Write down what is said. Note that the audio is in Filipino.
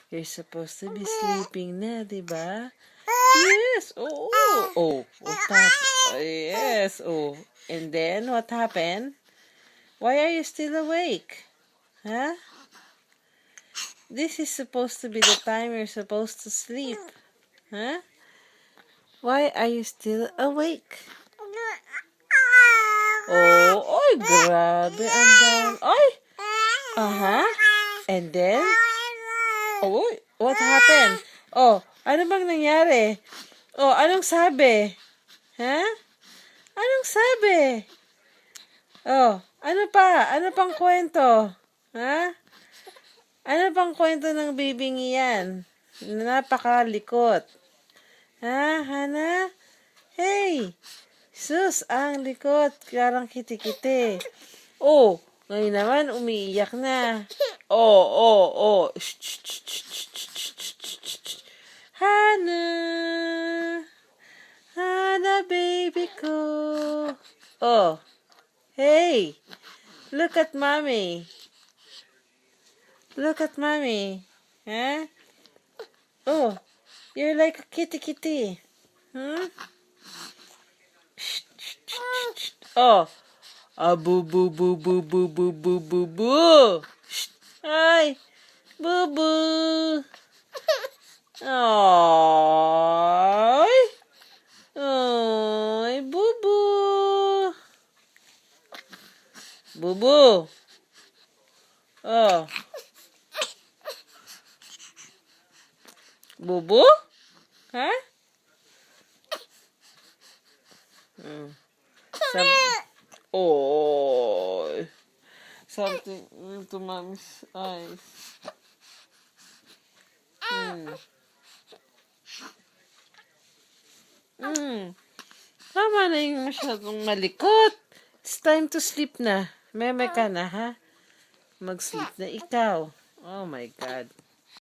You're supposed to be sleeping na, diba? Yes. Oh, oh. Yes. Oh. And then, what happened? Why are you still awake? Huh? This is supposed to be the time you're supposed to sleep. Huh? Why are you still awake? Oh, oy, grabe, ang dami. Oy! And then? Oh, what happened? Oh, ano bang nangyari? Oh, anong sabi? Ha? Anong sabi? Oh, ano pa? Ano pang kwento? Ha? Ano pang kwento ng bibing iyan? Napakalikot. Ha, Hana? Hey! Sus, ang likot. Parang kiti-kiti. Oh, ngayon naman umiiyak na. Oh. Shh, shh, shh, shh, shh, shh, shh. Hana! Hana, baby ko. Oh, hey! Look at mommy. Look at mommy. Huh? Oh, you're like a kitty. Hmm? Oh. Boo boo boo boo boo boo boo boo boo. Ay. Boo boo. Ay. Ay, boo boo. Boo boo. Oh. Boo boo? Huh? Oh, something into mommy's eyes. Tama na yung masyadong malikot. It's time to sleep na. Meme ka na, ha? Mag-sleep na ikaw. Oh my God.